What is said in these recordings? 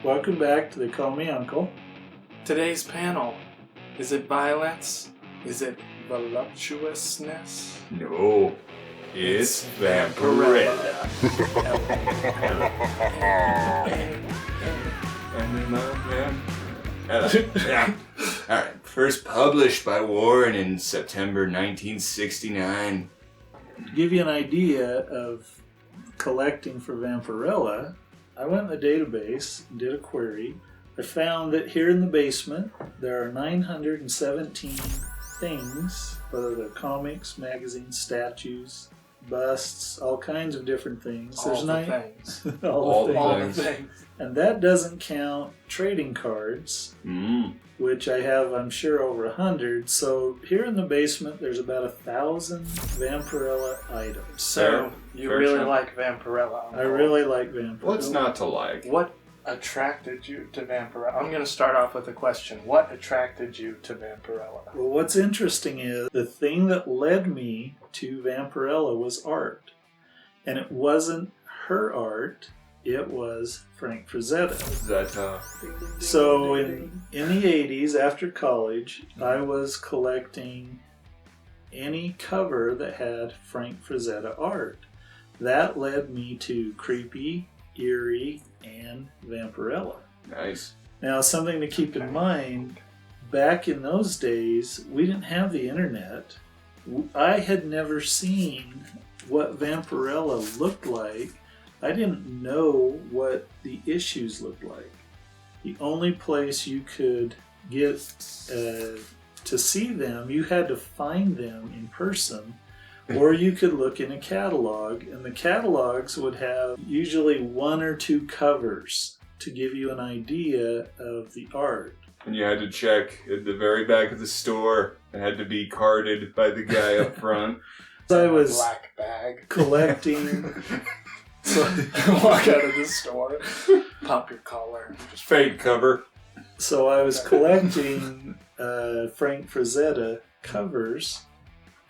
Welcome back to They Call Me Uncle. Today's panel, is it violence? Is it voluptuousness? No, it's Vampirella. Alright, first published by Warren in September 1969. To give you an idea of collecting for Vampirella, I went in the database and did a query. I found that here in the basement there are 917 things, whether they're comics, magazines, statues, busts, all kinds of different things. All the things. all the the things. And that doesn't count trading cards, which I have, I'm sure, over 100. So here in the basement there's about 1,000 Vampirella items. So you really like Vampirella. I really like Vampirella. What's not to like? What attracted you to Vampirella? I'm going to start off with a question. What attracted you to Vampirella? Well, what's interesting is the thing that led me to Vampirella was art. And it wasn't her art, it was Frank Frazetta. So in the 80s, after college, I was collecting any cover that had Frank Frazetta art. That led me to Creepy, Eerie, and Vampirella. Nice. Now, something to keep in mind, back in those days, we didn't have the internet. I had never seen what Vampirella looked like. I didn't know what the issues looked like. The only place you could get to see them, you had to find them in person, or you could look in a catalog, and the catalogs would have usually one or two covers to give you an idea of the art. And you had to check at the very back of the store. It had to be carded by the guy up front. I was black bag collecting. So walk out of the store, pop your collar, Just fake cover. So I was collecting Frank Frazetta covers,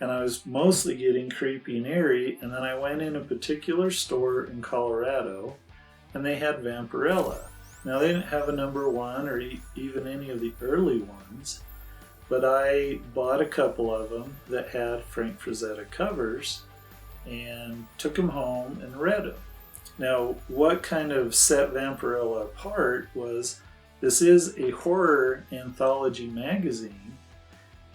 and I was mostly getting Creepy and Eerie, and then I went in a particular store in Colorado, and they had Vampirella. Now, they didn't have a number one or even any of the early ones, but I bought a couple of them that had Frank Frazetta covers and took them home and read them. Now, what kind of set Vampirella apart was this is a horror anthology magazine,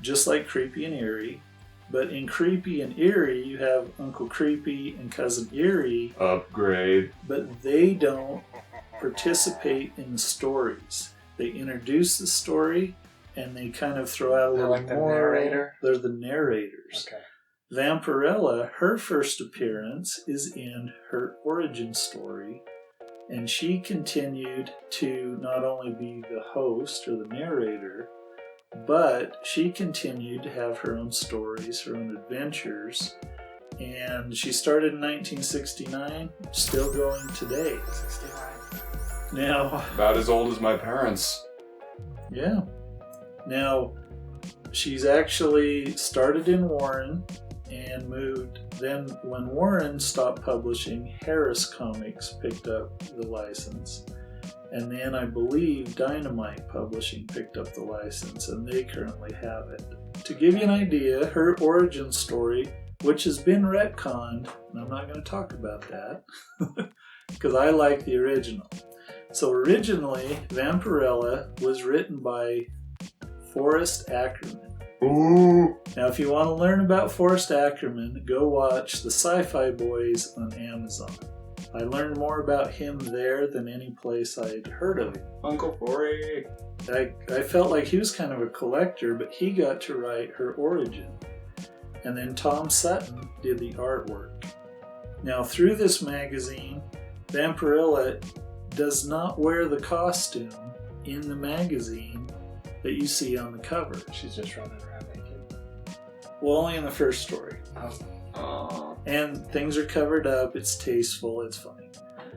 just like Creepy and Eerie, but in Creepy and Eerie you have Uncle Creepy and Cousin Eerie. Upgrade. But they don't participate in the stories. They introduce the story and they kind of throw out a little like the more. narrator? They're the narrators. Okay. Vampirella, her first appearance is in her origin story, and she continued to not only be the host or the narrator, but she continued to have her own stories, her own adventures, and she started in 1969, still going today. 69. Now, About as old as my parents. yeah. Now, she's actually started in Warren and moved. Then when Warren stopped publishing, Harris Comics picked up the license. And then I believe DYNAMITE Publishing picked up the license, and they currently have it. To give you an idea, her origin story, which has been retconned, and I'm not going to talk about that, because I like the original. So originally, Vampirella was written by Forrest Ackerman. Ooh. Now, if you want to learn about Forrest Ackerman, go watch The Sci-Fi Boys on Amazon. I learned more about him there than any place I'd heard of him. Uncle Forey. I felt like he was kind of a collector, but he got to write her origin. And then Tom Sutton did the artwork. Now, through this magazine, Vampirella does not wear the costume in the magazine that you see on the cover. She's just running around naked. Well, only in the first story. Oh. And things are covered up, it's tasteful, it's funny.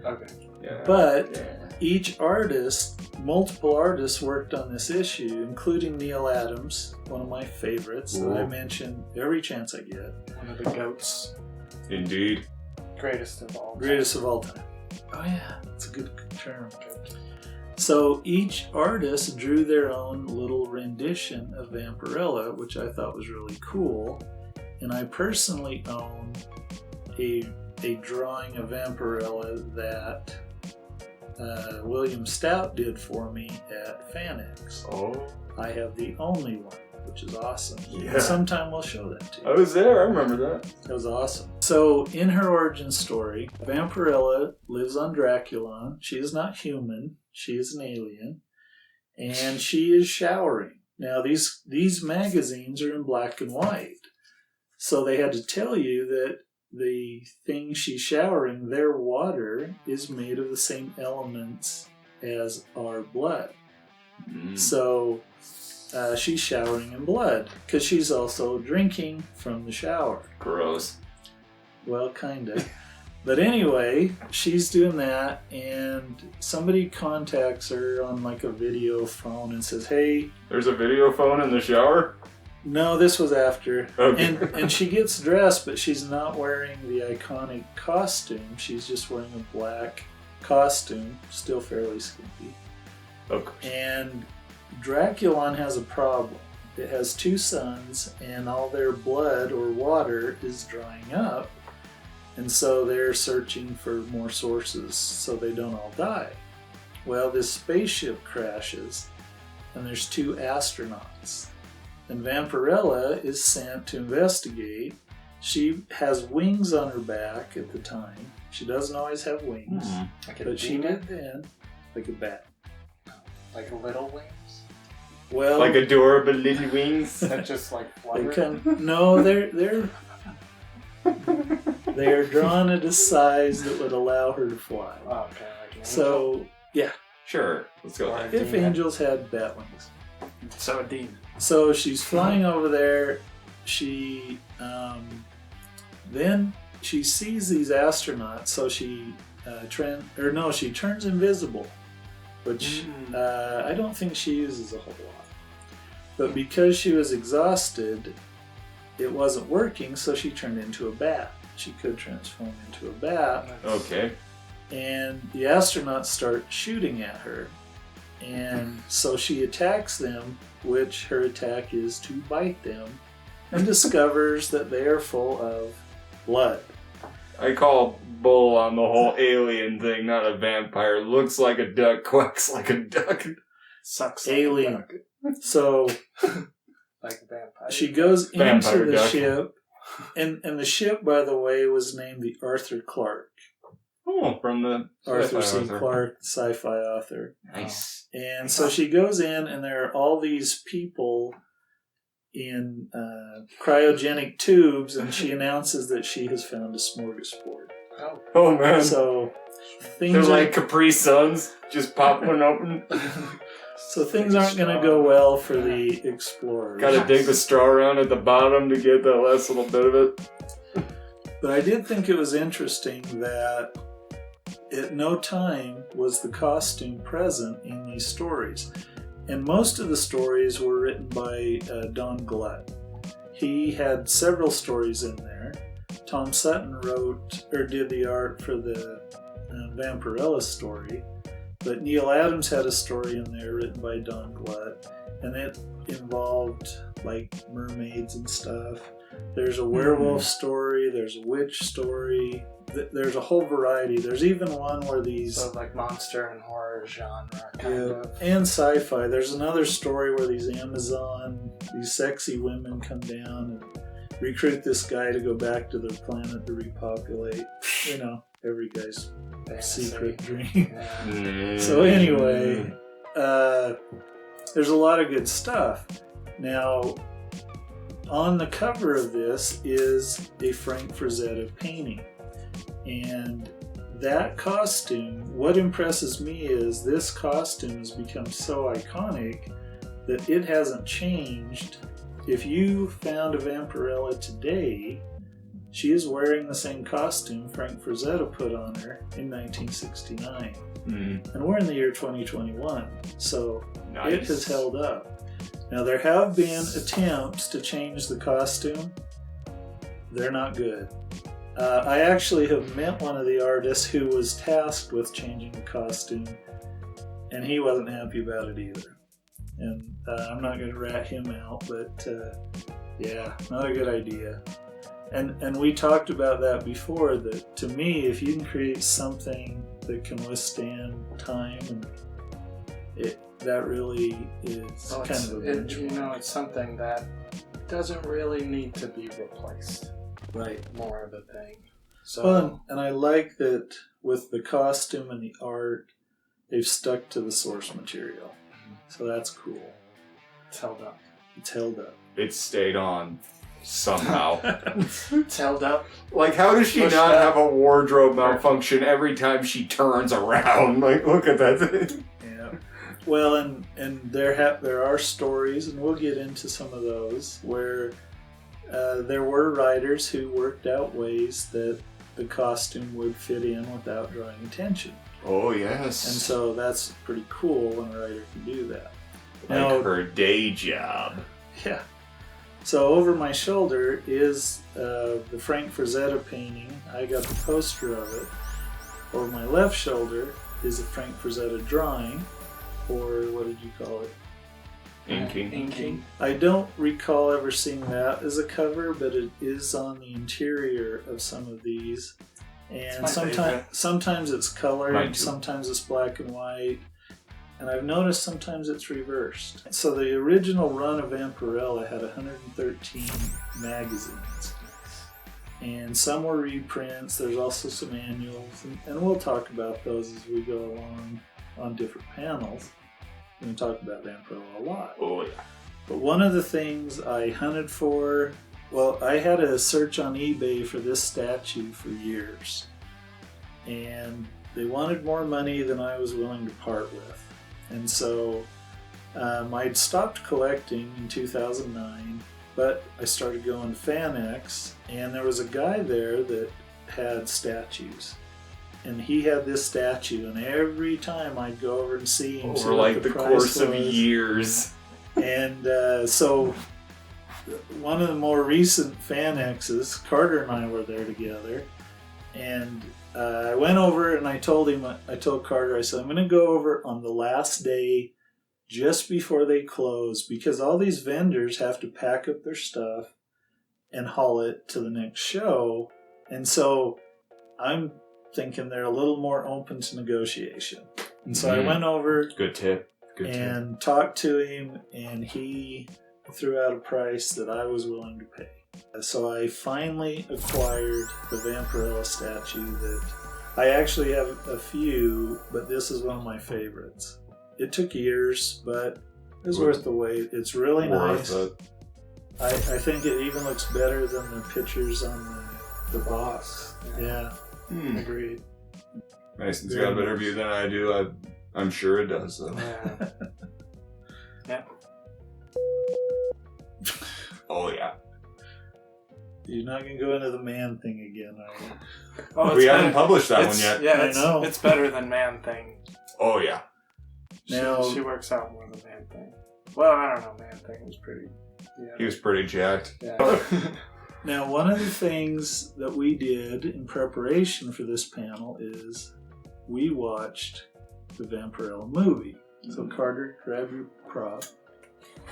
Okay. Yeah. But each artist, multiple artists worked on this issue, including Neil Adams, one of my favorites that I mention every chance I get. One of the goats. Indeed. Greatest of all. Greatest of all time. Oh yeah, that's a good term. So each artist drew their own little rendition of Vampirella, which I thought was really cool. And I personally own a drawing of Vampirella that William Stout did for me at FanX. Oh. I have the only one, which is awesome. Yeah. Sometime we'll show that to you. I was there, I remember that. That was awesome. So, in her origin story, Vampirella lives on Draculon. She is not human. She is an alien. And she is showering. Now, these magazines are in black and white. So they had to tell you that the thing she's showering, their water, is made of the same elements as our blood. So she's showering in blood because she's also drinking from the shower. Gross. Well, kind of. But anyway, she's doing that, and somebody contacts her on like a video phone and says, hey... There's a video phone in the shower? No, this was after. Okay. And she gets dressed, but she's not wearing the iconic costume. She's just wearing a black costume, still fairly skimpy. Of course. And Draculon has a problem. It has two suns, and all their blood or water is drying up. And so they're searching for more sources so they don't all die. Well, this spaceship crashes, and there's two astronauts. And Vampirella is sent to investigate. She has wings on her back at the time. She doesn't always have wings, but she did then, like a bat. Like little wings? Well, like adorable little wings. That just like they fluttering? no, they're drawn at a size that would allow her to fly. Oh, okay, like an angel. So yeah, Sure, let's go. Or- if demon. angels had bat wings. So a demon. So she's flying over there. She then she sees these astronauts. So she she turns invisible, which I don't think she uses a whole lot. But because she was exhausted, it wasn't working. So she turned into a bat. She could transform into a bat. Okay. And the astronauts start shooting at her. And so she attacks them, which her attack is to bite them, and discovers that they are full of blood. I call bull on the whole alien thing, not a vampire. Looks like a duck, quacks like a duck. Sucks Alien. like a duck. So Like a vampire. she goes Vampire into the duck. ship, and the ship, by the way, was named the Arthur Clarke. Oh, from the Arthur C. sci-fi author. Clarke, sci-fi author. Nice. And so she goes in, and there are all these people in cryogenic tubes, and she announces that she has found a smorgasbord. Oh. Oh man. So They're things like Capri Suns, just pop one open. things aren't going to go well for the explorers. Gotta dig the straw around at the bottom to get that last little bit of it. But I did think it was interesting that at no time was the costume present in these stories. And most of the stories were written by Don Glutt. He had several stories in there. Tom Sutton did the art for the Vampirella story. But Neil Adams had a story in there written by Don Glutt. And it involved like mermaids and stuff. There's a werewolf story, there's a witch story, there's a whole variety. There's even one where these... So like monster and horror genre kind of. And sci-fi. There's another story where these sexy women come down and recruit this guy to go back to their planet to repopulate. You know, every guy's Fantasy. secret dream. Yeah. So anyway, there's a lot of good stuff. Now, on the cover of this is a Frank Frazetta painting. And that costume, what impresses me is this costume has become so iconic that it hasn't changed. If you found a Vampirella today, she is wearing the same costume Frank Frazetta put on her in 1969. And we're in the year 2021, so Nice. it has held up. Now, there have been attempts to change the costume. They're not good. I actually have met one of the artists who was tasked with changing the costume, and he wasn't happy about it either. And I'm not going to rat him out, but yeah, not a good idea. And we talked about that before, that to me, if you can create something that can withstand time, and that really is kind of a benchmark. It's something that doesn't really need to be replaced. Right. More of a thing. So, well, and I like that with the costume and the art, they've stuck to the source material. So that's cool. It's held up. It's held up. It stayed on somehow. It's held up. Like, how does she not have a wardrobe malfunction every time she turns around? Like, look at that thing. Yeah. Well, and there are stories, and we'll get into some of those, where there were writers who worked out ways that the costume would fit in without drawing attention. Oh, yes. And so that's pretty cool when a writer can do that. Like her day job. Yeah. So over my shoulder is the Frank Frazetta painting. I got the poster of it. Over my left shoulder is a Frank Frazetta drawing, or what did you call it? Inking. I don't recall ever seeing that as a cover, but it is on the interior of some of these. And sometimes it's colored, sometimes it's black and white. And I've noticed sometimes it's reversed. So the original run of Vampirella had 113 magazines. And some were reprints. There's also some annuals. And we'll talk about those as we go along on different panels. We're going to talk about Vampirella a lot. Oh, yeah. But one of the things I hunted for, well, I had a search on eBay for this statue for years. And they wanted more money than I was willing to part with. And so I'd stopped collecting in 2009, but I started going to FanX, and there was a guy there that had statues. And he had this statue, and every time I'd go over and see him, over like the course of years. And so one of the more recent FanXs, Carter and I were there together, and I went over and I told Carter, I said, I'm going to go over on the last day just before they close, because all these vendors have to pack up their stuff and haul it to the next show. And so I'm thinking they're a little more open to negotiation. And so I went over and talked to him, and he threw out a price that I was willing to pay. So I finally acquired the Vampirella statue that I actually have a few, but this is one of my favorites. It took years, but it was worth the wait. It's really nice. I think it even looks better than the pictures on the box. Yeah. Agreed. Mason's got a better view than I do. I'm sure it does, though. Yeah. Oh, yeah. You're not going to go into the man thing again, are you? Oh, we haven't published that one yet. Yeah, I know. It's better than Man Thing. Oh, yeah. She works out more than Man Thing. Well, I don't know. Man Thing was pretty... Yeah. He was pretty jacked. Yeah. Now, one of the things that we did in preparation for this panel is we watched the Vampirella movie. So Carter, grab your prop.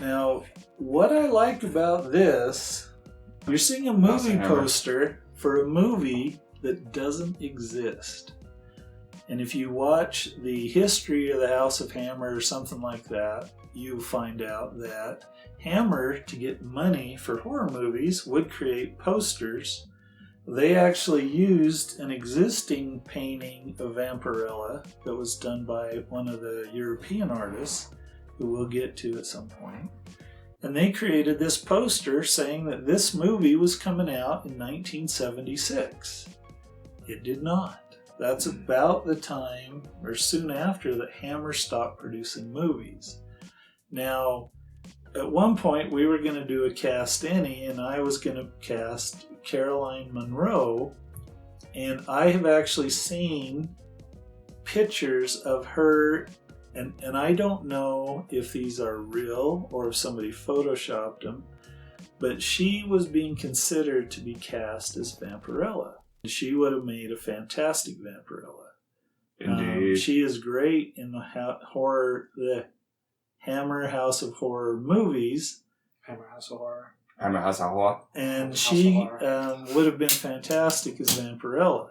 Now, what I like about this, you're seeing a movie poster for a movie that doesn't exist. And if you watch the history of the House of Hammer or something like that, you find out that Hammer, to get money for horror movies, would create posters. They actually used an existing painting of Vampirella that was done by one of the European artists, who we'll get to at some point. And they created this poster saying that this movie was coming out in 1976. It did not. That's about the time, or soon after, that Hammer stopped producing movies. Now, at one point we were going to do a cast any, and I was going to cast Caroline Munro, and I have actually seen pictures of her, and I don't know if these are real or if somebody photoshopped them, but she was being considered to be cast as Vampirella. She would have made a fantastic Vampirella. Indeed. She is great in the the Hammer House of Horror movies. Hammer House of Horror. Hammer House of Horror. And she would have been fantastic as Vampirella.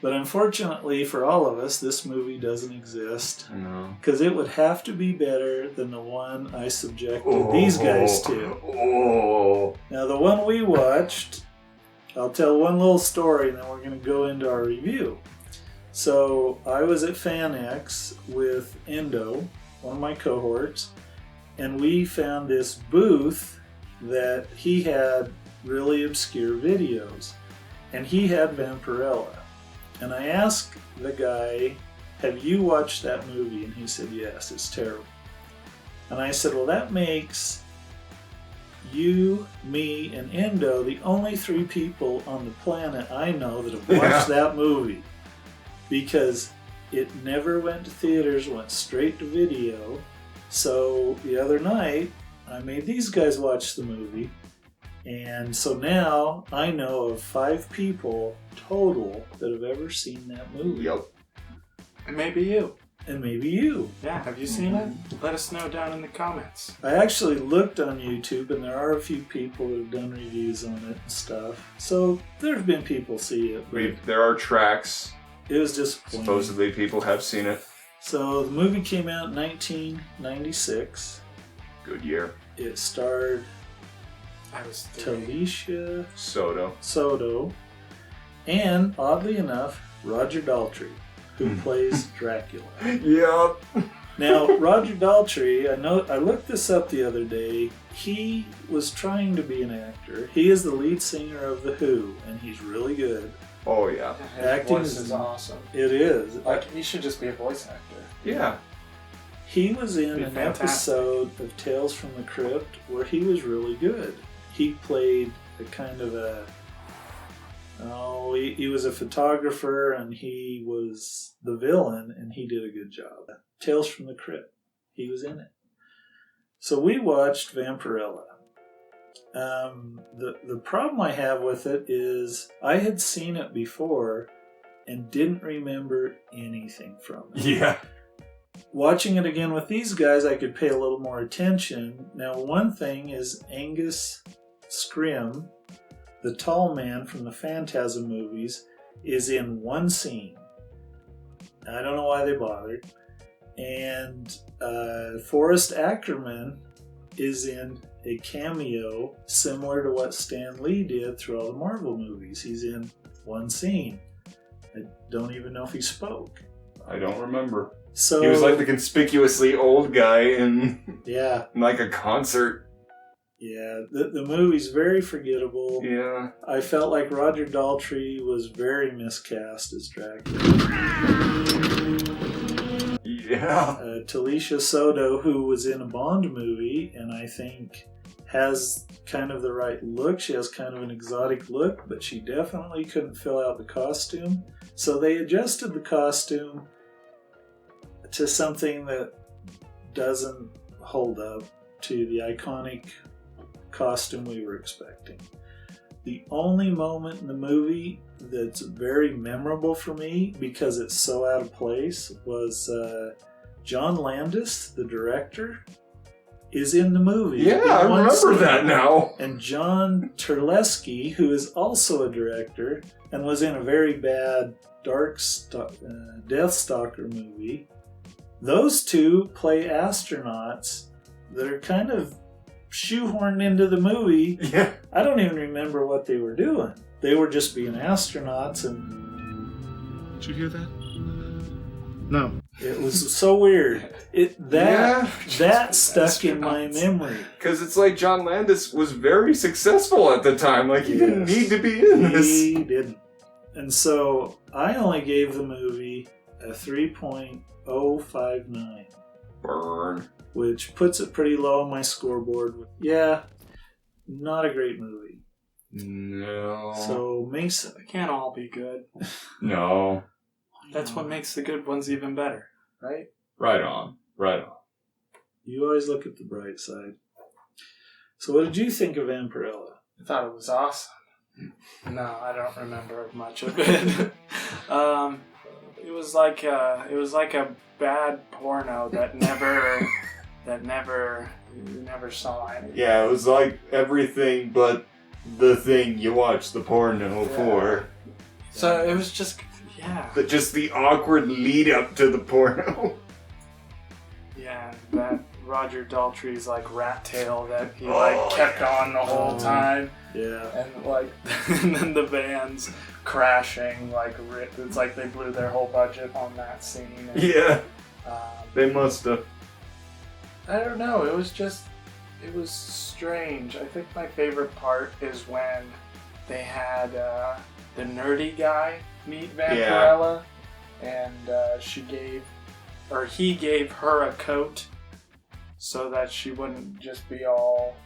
But unfortunately for all of us, this movie doesn't exist. No. Because it would have to be better than the one I subjected these guys to. Oh. Now, the one we watched, I'll tell one little story and then we're going to go into our review. So, I was at FanX with Endo, one of my cohorts, and we found this booth that he had really obscure videos. And he had Vampirella. And I asked the guy, have you watched that movie? And he said, yes, it's terrible. And I said, well, that makes you, me, and Endo the only 3 people on the planet I know that have watched that movie. Because it never went to theaters, went straight to video. So the other night, I made these guys watch the movie. And so now I know of 5 people total that have ever seen that movie. Yep. And maybe you. And maybe you. Yeah, have you seen it? Let us know down in the comments. I actually looked on YouTube and there are a few people that have done reviews on it and stuff. So there have been people see it. But There are tracks. it was disappointing. Supposedly people have seen it. So the movie came out in 1996. Good year. It starred I was 3. Talisha Soto. and, oddly enough, Roger Daltrey, who plays Dracula. Yep. Now, Roger Daltrey, I looked this up the other day. He was trying to be an actor. He is the lead singer of The Who, and he's really good. Oh, yeah. His Acting voice is awesome. It is. Like, he should just be a voice actor. Yeah. He was in Be an fantastic. episode of Tales from the Crypt where he was really good. He played a kind of he was a photographer and he was the villain and he did a good job. Tales from the Crypt. He was in it. So we watched Vampirella. The problem I have with it is I had seen it before and didn't remember anything from it. Yeah. Watching it again with these guys, I could pay a little more attention. Now, one thing is Angus Scrim, the tall man from the Phantasm movies, is in one scene. I don't know why they bothered. And Forrest Ackerman is in a cameo similar to what Stan Lee did through all the Marvel movies. He's in one scene. I don't even know if he spoke. I don't remember. So He was like the conspicuously old guy in yeah, like a concert. yeah. The movie's very forgettable. Yeah. I felt like Roger Daltrey was very miscast as Dracula. Yeah. Talisha Soto, who was in a Bond movie, and I think has kind of the right look. She has kind of an exotic look, but she definitely couldn't fill out the costume. So they adjusted the costume to something that doesn't hold up to the iconic costume we were expecting. The only moment in the movie that's very memorable for me, because it's so out of place, was John Landis, the director, is in the movie. Yeah, I remember that now. And John Terlesky, who is also a director and was in a very bad Deathstalker movie, those two play astronauts that are kind of shoehorned into the movie. Yeah. I don't even remember what they were doing. They were just being astronauts, and Did you hear that? no, it was so weird. That stuck in my memory. Because it's like John Landis was very successful at the time. Like, he didn't need to be in this. He didn't. And so I only gave the movie a 3.059. Burn. Which puts it pretty low on my scoreboard. Yeah, not a great movie. No. So Mason. They can't all be good. No. That's what makes the good ones even better, right? Right on. Right on. You always look at the bright side. So what did you think of Vampirella? I thought it was awesome. No, I don't remember much of it. It was like a bad porno that never you never saw anything. Yeah, it was like everything but the thing you watch the porno for. So it was just Just the awkward lead up to the porno. Yeah, that Roger Daltrey's like rat tail that he kept on the whole time. Yeah. And and then the van's crashing it's like they blew their whole budget on that scene. And, Yeah. They must have. I don't know, it was strange. I think my favorite part is when they had the nerdy guy meet Vampirella, and he gave her a coat so that she wouldn't just be all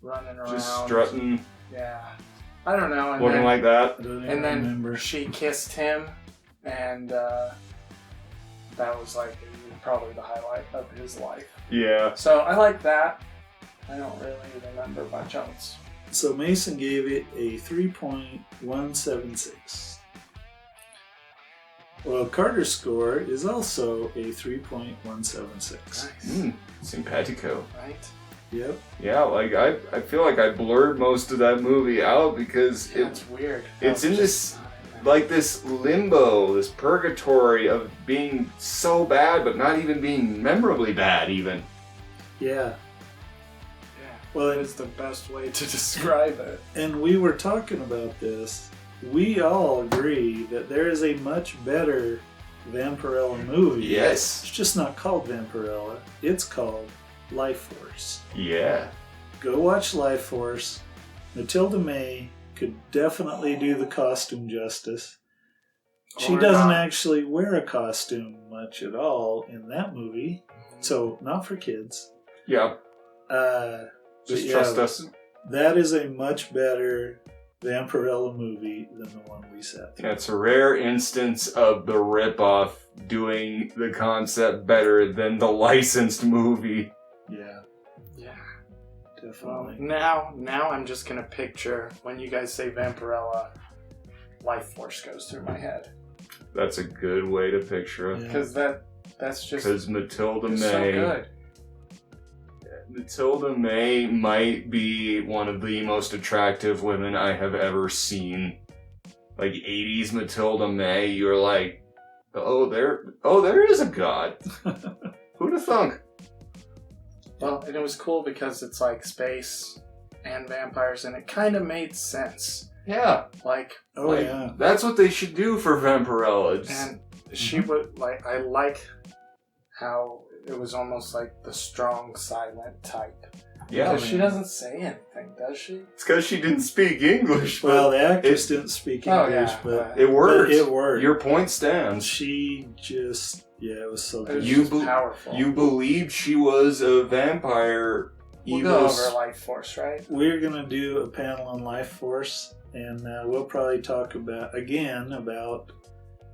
running around. Just strutting. Yeah. I don't know. And Looking like that. And then remember. She kissed him, and that was probably the highlight of his life. Yeah. So I like that. I don't really remember much else. So Mason gave it a 3.176. Well, Carter's score is also a 3.176. Nice. Simpatico. Right? Yep. Yeah, I feel like I blurred most of that movie out because it's weird. It's in this this limbo, this purgatory of being so bad but not even being memorably bad even. Yeah. Well, it is the best way to describe it. And we were talking about this. We all agree that there is a much better Vampirella movie. Yes. It's just not called Vampirella. It's called Life Force. Yeah. Go watch Life Force. Matilda May could definitely do the costume justice. She doesn't actually wear a costume much at all in that movie. So, not for kids. Yeah. Just trust us. That is a much better Vampirella movie than the one we sat through. Yeah, it's a rare instance of the ripoff doing the concept better than the licensed movie. Yeah. Yeah. Definitely. Well, now I'm just gonna picture when you guys say Vampirella, Life Force goes through my head. That's a good way to picture it. Because that's just... Because Matilda May... so good. Matilda May might be one of the most attractive women I have ever seen. 80s Matilda May, you're like, there is a god. Who'd have thunk? Well, and it was cool because it's space and vampires, and it kind of made sense. Yeah. Yeah. That's what they should do for Vampirella. And she would, I like how it was almost like the strong, silent type. Yeah. Because she doesn't say anything, does she? It's because she didn't speak English. Well, the actress didn't speak English, but it worked. It worked. Your point stands. She just, it was so good. Powerful. You believed she was a vampire. We'll go over Life Force, right? We're going to do a panel on Life Force, and we'll probably talk about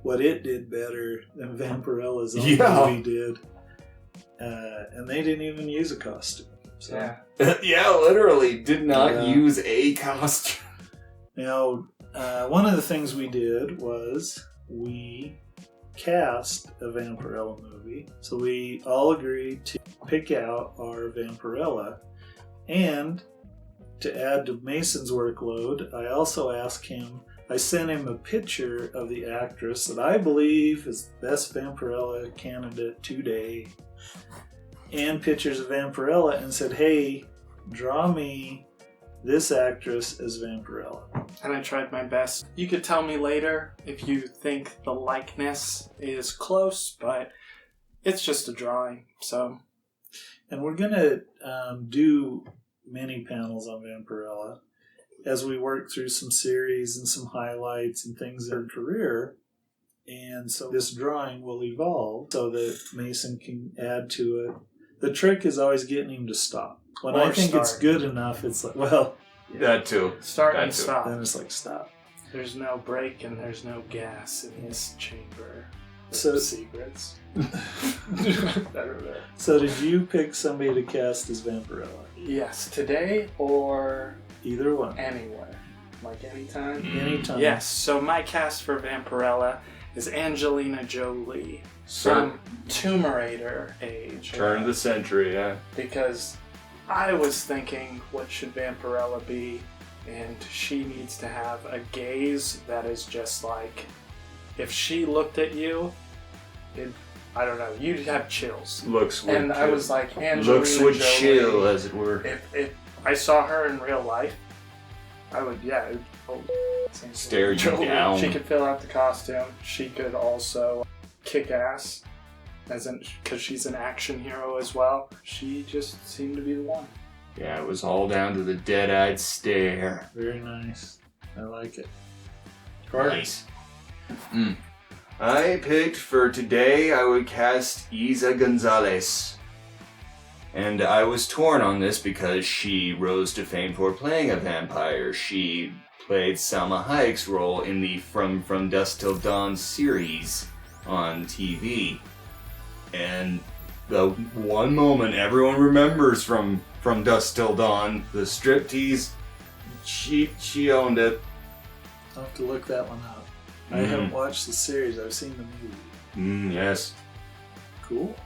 what it did better than Vampirella's own movie did. And they didn't even use a costume. So. Yeah. Yeah, literally did not use a costume. Now, one of the things we did was we cast a Vampirella movie. So we all agreed to pick out our Vampirella. And to add to Mason's workload, I also asked him, I sent him a picture of the actress that I believe is the best Vampirella candidate today, and pictures of Vampirella, and said, hey, draw me this actress as Vampirella. And I tried my best. You could tell me later if you think the likeness is close, but it's just a drawing, so. And we're going to do many panels on Vampirella as we work through some series and some highlights and things in her career. And so this drawing will evolve so that Mason can add to it. The trick is always getting him to stop. When I think it's good enough, it's like, that too. Start and stop. Then it's like, stop. There's no break and there's no gas in this chamber. So secrets. So did you pick somebody to cast as Vampirella? Yes, today or either one. Anywhere. Anytime? Anytime. Yes, so my cast for Vampirella is Angelina Jolie So, from Tomb Raider age. turn of the century, yeah. Because I was thinking, what should Vampirella be? And she needs to have a gaze that is just like, if she looked at you, I don't know, you'd have chills. Looks would And I chill. was like, Angelina Looks would Jolie, chill, as it were. If I saw her in real life, I would, Stare you down. She could fill out the costume. She could also kick ass, because she's an action hero as well. She just seemed to be the one. Yeah, it was all down to the dead-eyed stare. Very nice. I like it. Nice. I picked for today, I would cast Isa Gonzalez. And I was torn on this because she rose to fame for playing a vampire. She played Salma Hayek's role in the From Dusk Till Dawn series on TV. And the one moment everyone remembers from Dusk Till Dawn, the striptease, she owned it. I'll have to look that one up. I haven't watched the series. I've seen the movie. Yes. Cool.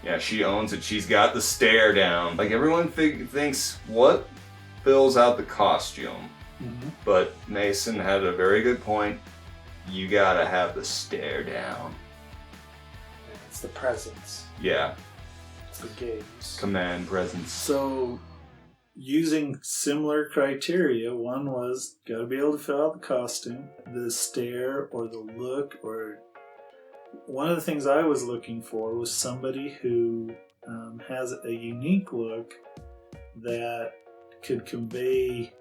Yeah, she owns it. She's got the stare down. Like, everyone thinks, what fills out the costume? Mm-hmm. But Mason had a very good point. You gotta have the stare down. It's the presence. Yeah. It's the gaze. Command presence. So, using similar criteria, one was got to be able to fill out the costume, the stare or the look, or one of the things I was looking for was somebody who has a unique look that could convey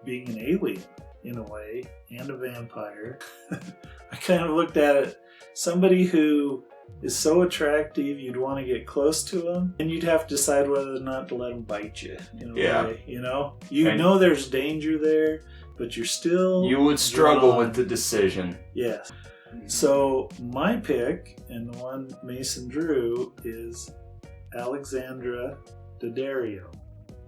being an alien in a way and a vampire. I kind of looked at it, somebody who is so attractive you'd want to get close to them, and you'd have to decide whether or not to let them bite you in a way, you know? You know there's danger there, but you're still... You would struggle drawn. with the decision. Yes. So my pick, and the one Mason drew, is Alexandra Daddario.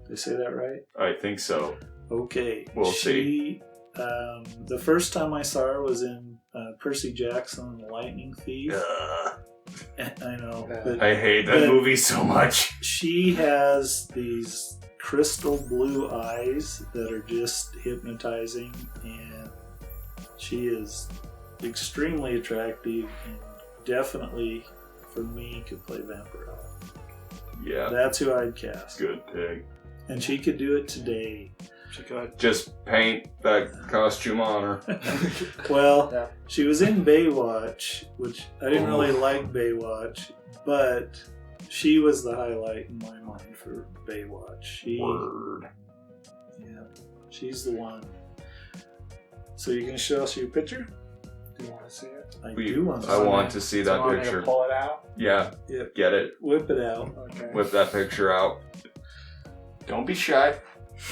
Did I say that right? I think so. Okay. We'll see. The first time I saw her was in Percy Jackson and the Lightning Thief. I know. But I hate that movie so much. she has these crystal blue eyes that are just hypnotizing, and she is extremely attractive and definitely, for me, could play Vampirella. Yeah. That's who I'd cast. Good pick. And she could do it today. She could. Just paint that costume on her. Well, Yeah. she was in Baywatch, which I didn't really like Baywatch, but she was the highlight in my mind for Baywatch. Word. Yeah, she's the one. So you gonna show us your picture? Do you want to see it? I do want to. I want to see Do you that want me to picture. pull it out? Yeah. Yep. Get it. Whip it out. Okay. Whip that picture out. Don't be shy.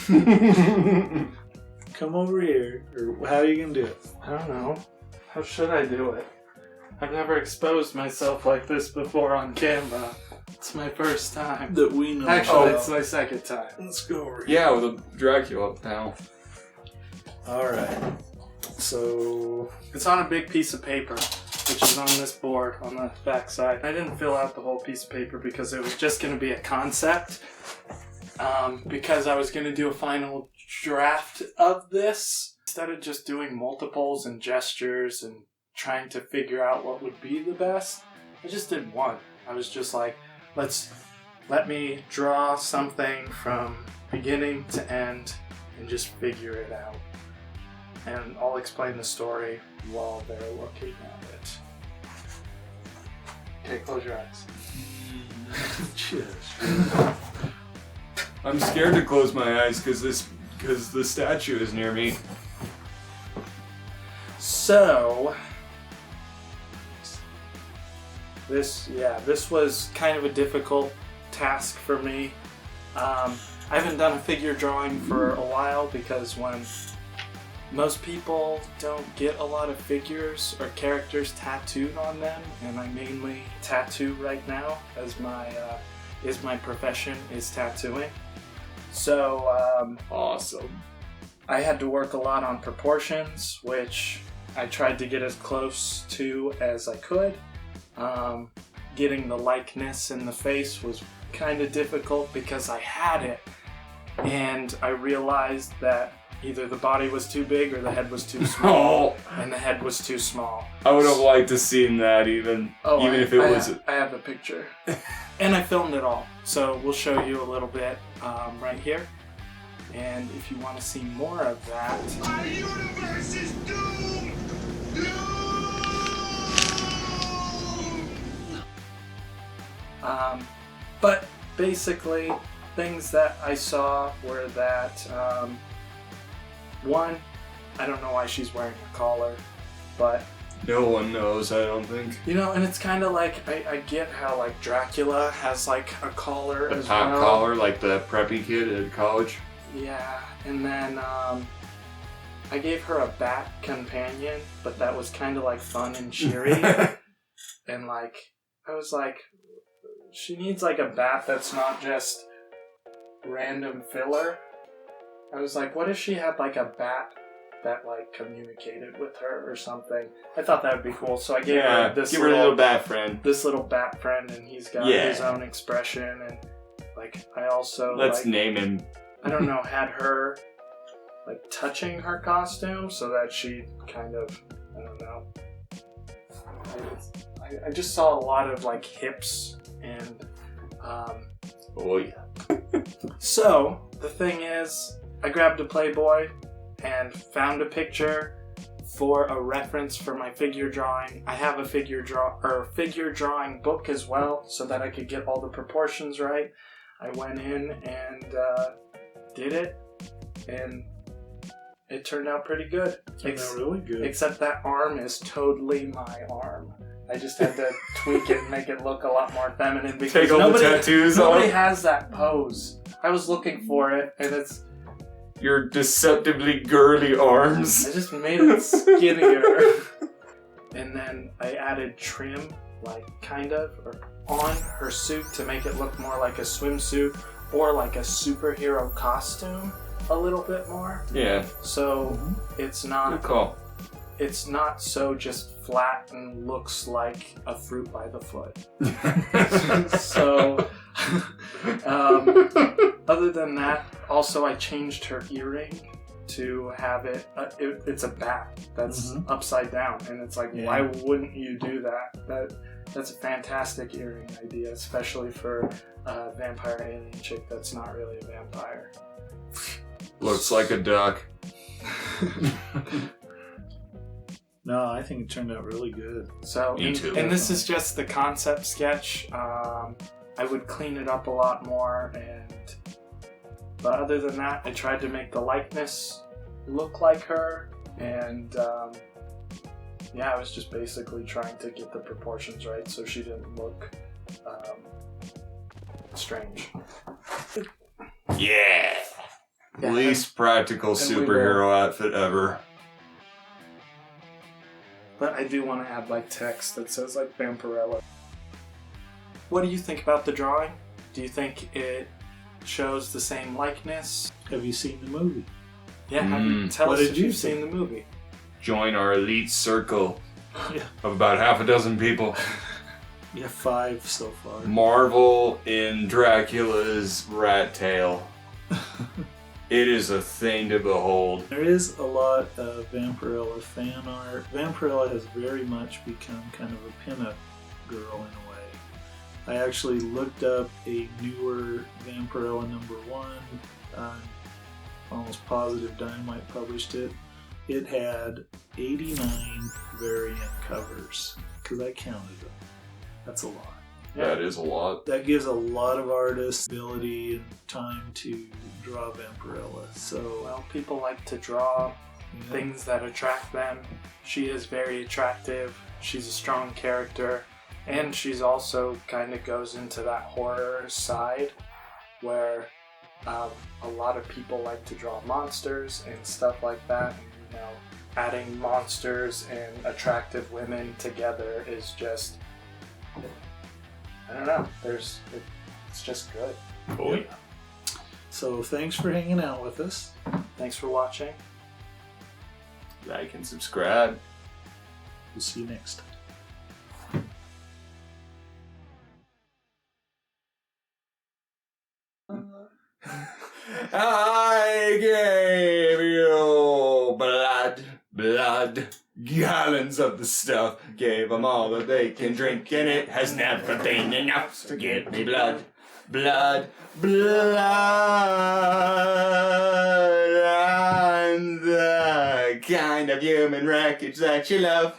Come over here. Or how are you gonna do it? I don't know. How should I do it? I've never exposed myself like this before on camera. It's my first time. That we know. Actually, about. it's my second time. Let's go over here. Yeah, with a Dracula panel. All right. So It's on a big piece of paper, which is on this board on the back side. I didn't fill out the whole piece of paper because it was just going to be a concept. Because I was going to do a final draft of this. Instead of just doing multiples and gestures and trying to figure out what would be the best, I just did one. I was just like, let me draw something from beginning to end and just figure it out. And I'll explain the story while they're looking at it. Okay, close your eyes. I'm scared to close my eyes because the statue is near me. So, this was kind of a difficult task for me. I haven't done a figure drawing for a while because when most people don't get a lot of figures or characters tattooed on them, and I mainly tattoo right now as my profession is tattooing. So, Awesome. I had to work a lot on proportions, which I tried to get as close to as I could. Getting the likeness in the face was kind of difficult because I had it, and I realized that either the body was too big or the head was too small, and the head was too small. I would have liked to seen that even if it was... I have a picture. And I filmed it all. So we'll show you a little bit right here. And if you want to see more of that... Our universe is doomed! Doomed! But basically, things that I saw were that... one, I don't know why she's wearing a collar, but... No one knows, I don't think. You know, and it's kind of like, I get how, like, Dracula has, like, a collar as well. A pop collar, like the preppy kid at college? Yeah, and then, I gave her a bat companion, but that was kind of, like, fun and cheery. And, like, I was like, she needs, like, a bat that's not just random filler. I was like, what if she had, like, a bat that, like, communicated with her or something? I thought that would be cool, so I gave her this little bat friend. This little bat friend, and he's got his own expression, and, like, I also, Let's name him. I don't know, had her, like, touching her costume so that she kind of, I don't know. I just saw a lot of, like, hips and, Oh, yeah. So, the thing is, I grabbed a Playboy and found a picture for a reference for my figure drawing. I have a figure drawing book as well, so that I could get all the proportions right. I went in and did it, and it turned out pretty good. Turned out really good. Except that arm is totally my arm. I just had to tweak it and make it look a lot more feminine because Take all the tattoos nobody off. has that pose. I was looking for it, and it's... Your deceptively girly arms. I just made it skinnier. And then I added trim, like, kind of, on her suit to make it look more like a swimsuit or like a superhero costume a little bit more. Yeah. So it's not... Good call. It's not so just flat and looks like a fruit by the foot. So, other than that, also I changed her earring to have it, it's a bat that's upside down, and it's like, why wouldn't you do that? That's a fantastic earring idea, especially for a vampire alien chick that's not really a vampire. Looks like a duck. No, I think it turned out really good. So, Me too. And this is just the concept sketch. I would clean it up a lot more, but other than that, I tried to make the likeness look like her, and I was just basically trying to get the proportions right so she didn't look strange. Yeah. Least practical superhero outfit ever. But I do want to add, like, text that says, like, Vampirella. What do you think about the drawing? Do you think it shows the same likeness? Have you seen the movie? Yeah, tell What us did if you you've think? seen the movie. Join our elite circle Yeah. of about half a dozen people. Yeah, 5 so far. Marvel in Dracula's rat tail. It is a thing to behold. There is a lot of Vampirella fan art. Vampirella has very much become kind of a pinup girl in a way. I actually looked up a newer Vampirella #1. I'm almost positive Dynamite published it. It had 89 variant covers, because I counted them. That's a lot. That is a lot. That gives a lot of artists ability and time to draw Vampirella. So, Well, people like to draw yeah. things that attract them. She is very attractive. She's a strong character. And she's also kind of goes into that horror side where a lot of people like to draw monsters and stuff like that. And, you know, adding monsters and attractive women together is just, I don't know, it's just good. Oh, yeah. So thanks for hanging out with us. Thanks for watching. Like and subscribe. We'll see you next time. I gave you blood, gallons of the stuff. Gave them all that they can drink, and it has never been enough to give me blood. I'm the kind of human wreckage that you love.